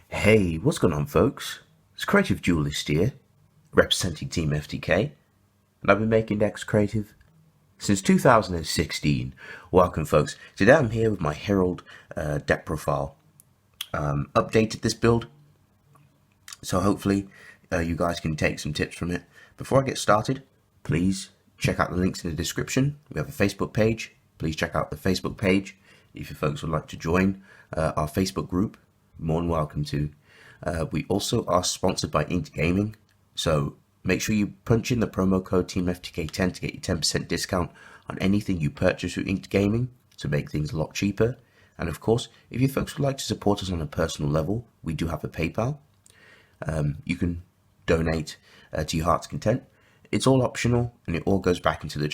Hey, what's going on, folks? It's Creative Duelist here, representing Team FTK, and I've been making decks creative since 2016. Welcome, folks. Today I'm here with my Herald deck profile. Updated this build, so hopefully you guys can take some tips from it. Before I get started, please check out the links in the description. We have a Facebook page. Please check out the Facebook page if you folks would like to join our Facebook group. More than welcome to. We also are sponsored by Inked Gaming, so make sure you punch in the promo code TeamFTK10 to get your 10% discount on anything you purchase through Inked Gaming to make things a lot cheaper. And of course, if you folks would like to support us on a personal level, we do have a PayPal. You can donate to your heart's content. It's all optional, and it all goes back into the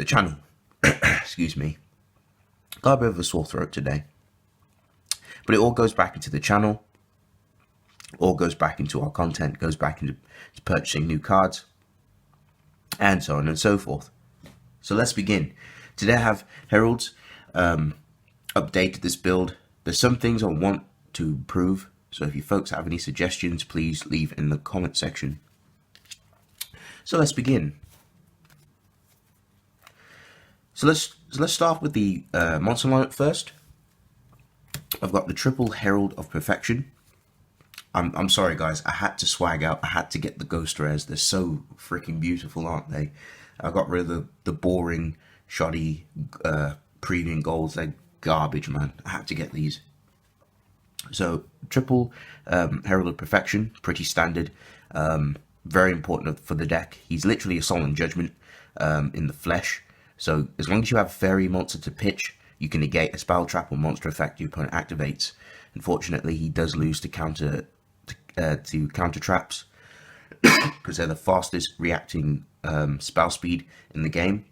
channel. Excuse me. Got a bit of a sore throat today. But it all goes back into the channel, all goes back into our content, goes back into purchasing new cards, and so on and so forth. So let's begin. Today I have Herald's updated this build. There's some things I want to improve, so if you folks have any suggestions, please leave in the comment section. So let's begin. So let's start with the monster lineup first. I've got the triple Herald of Perfection. I'm sorry guys, I had to swag out, I had to get the ghost rares. They're so freaking beautiful, aren't they? I got rid of the boring, shoddy premium golds. They're garbage, man. I had to get these. So triple Herald of Perfection, pretty standard. Very important for the deck. He's literally a Solemn Judgment in the flesh. So as long as you have Fairy Monster to pitch, you can negate a spell trap or monster effect your opponent activates. Unfortunately, he does lose to counter traps because they're the fastest reacting spell speed in the game.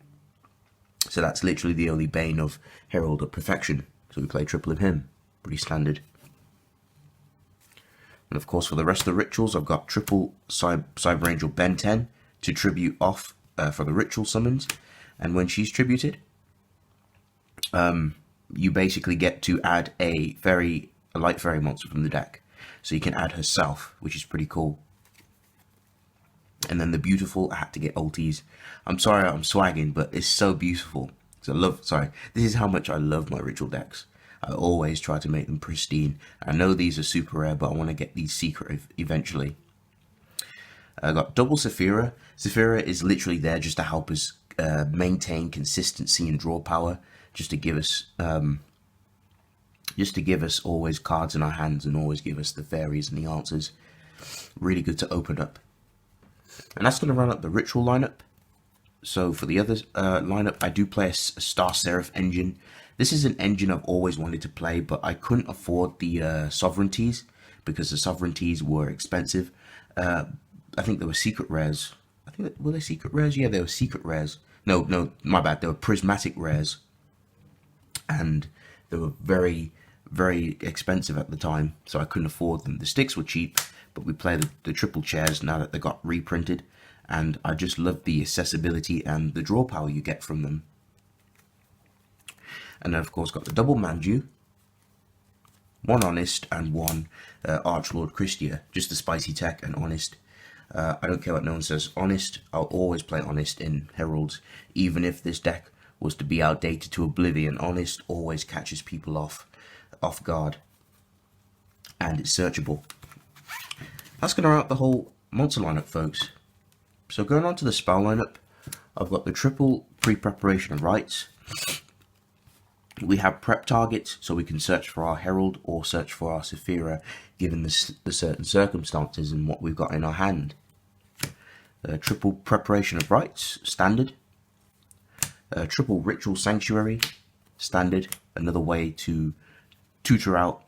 So that's literally the only bane of Herald of Perfection. So we play triple of him, pretty standard. And of course, for the rest of the rituals, I've got triple Cyber Angel Ben 10 to tribute off for the ritual summons, and when she's tributed, you basically get to add a light fairy monster from the deck. So you can add herself, which is pretty cool. And then the beautiful, I had to get ulties. I'm sorry I'm swagging, but it's so beautiful. This is how much I love my ritual decks. I always try to make them pristine. I know these are super rare, but I want to get these secret eventually. I got double Saphira. Saphira is literally there just to help us maintain consistency and draw power. Just to give us always cards in our hands and always give us the fairies and the answers. Really good to open up. And that's going to run up the ritual lineup. So for the other lineup, I do play a Star Seraph engine. This is an engine I've always wanted to play, but I couldn't afford the sovereignties because the sovereignties were expensive. I think there were secret rares. Were they secret rares? Yeah, they were secret rares. No, my bad. They were prismatic rares. And they were very, very expensive at the time, so I couldn't afford them. The sticks were cheap, but we played the triple chairs now that they got reprinted, and I just love the accessibility and the draw power you get from them. And then of course got the double Manju, one Honest and one Archlord Christia, just the spicy tech and Honest. I don't care what no one says. Honest, I'll always play Honest in Heralds, even if this deck was to be outdated to oblivion. Honest always catches people off guard, and it's searchable. That's going to round out the whole monster lineup, folks. So going on to the spell lineup, I've got the triple pre-preparation of rites. We have prep targets, so we can search for our Herald or search for our Saphira, given the certain circumstances and what we've got in our hand. Triple preparation of rites, standard. Triple Ritual Sanctuary, standard. Another way to tutor out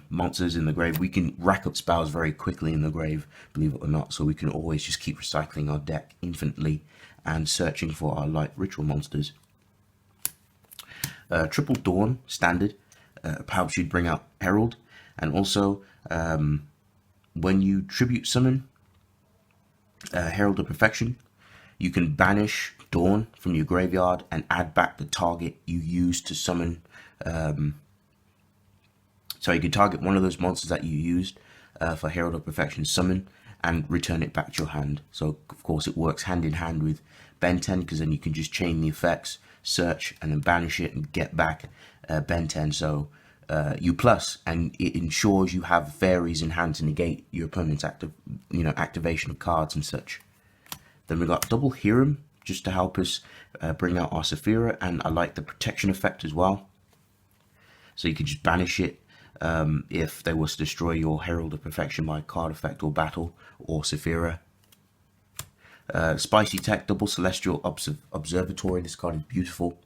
monsters in the grave. We can rack up spells very quickly in the grave, believe it or not, so we can always just keep recycling our deck infinitely and searching for our light ritual monsters. Triple Dawn, standard, helps you bring out Herald, and also when you tribute summon Herald of Perfection, you can banish Dawn from your graveyard and add back the target you used to summon So you can target one of those monsters that you used for Herald of Perfection summon and return it back to your hand. So of course it works hand in hand with Ben 10, because then you can just chain the effects, search, and then banish it and get back Ben 10. So U plus, and it ensures you have fairies in hand to negate your opponent's activation of cards and such. Then we got double Herald just to help us bring out our Saphira, and I like the protection effect as well. So you can just banish it if they was to destroy your Herald of Perfection by card effect or battle or Saphira. Spicy tech, double Celestial Observatory. This card is beautiful.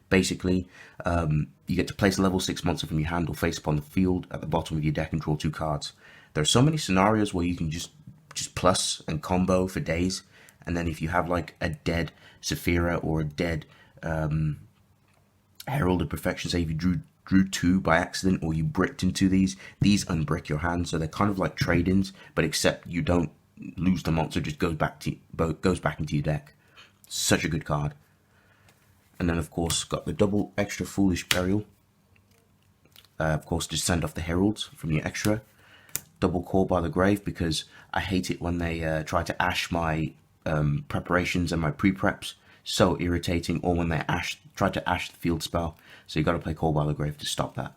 Basically, you get to place a level 6 monster from your hand or face upon the field at the bottom of your deck and draw 2 cards. There are so many scenarios where you can just plus and combo for days, and then if you have like a dead Saphira or a dead Herald of Perfection, say if you drew 2 by accident or you bricked into these unbrick your hand, so they're kind of like trade-ins, but except you don't lose the monster, just goes back into your deck. Such a good card. And then of course got the double extra Foolish Burial. Of course, just send off the heralds from your extra. Double Call by the Grave, because I hate it when they try to ash my preparations and my pre-preps. So irritating. Or when they try to ash the field spell. So you got to play Call by the Grave to stop that.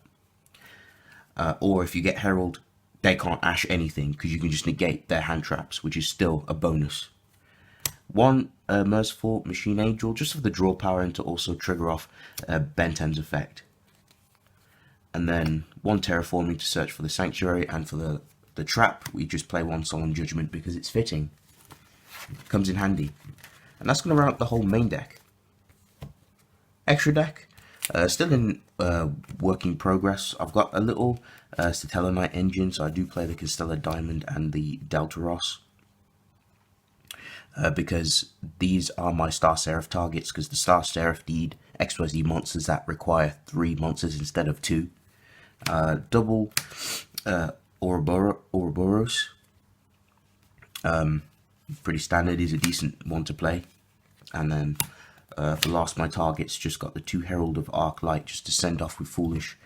Or if you get Herald, they can't ash anything because you can just negate their hand traps, which is still a bonus. One Merciful Machine Angel, just for the draw power and to also trigger off Ben 10's effect. And then one Terraforming to search for the Sanctuary, and for the trap, we just play one Solemn Judgment because it's fitting. It comes in handy. And that's going to round up the whole main deck. Extra deck, still in working progress. I've got a little Stellar engine, so I do play the Constellar Diamond and the Deltaros. Because these are my Star Seraph targets, because the Star Seraph need XYZ monsters that require 3 monsters instead of 2. Double Ouroboros. Pretty standard, is a decent one to play. And then for last, my targets just got the 2 Herald of Arclight just to send off with Foolish,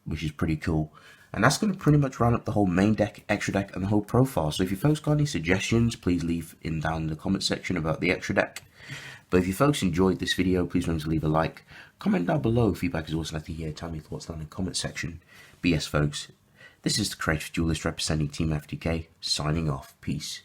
which is pretty cool. And that's going to pretty much round up the whole main deck, extra deck, and the whole profile. So if you folks got any suggestions, please leave down in the comment section about the extra deck. But if you folks enjoyed this video, please remember to leave a like. Comment down below. Feedback is always nice to hear. Tell me your thoughts down in the comment section. But yes, folks, this is the Creative Duelist representing Team FTK, signing off. Peace.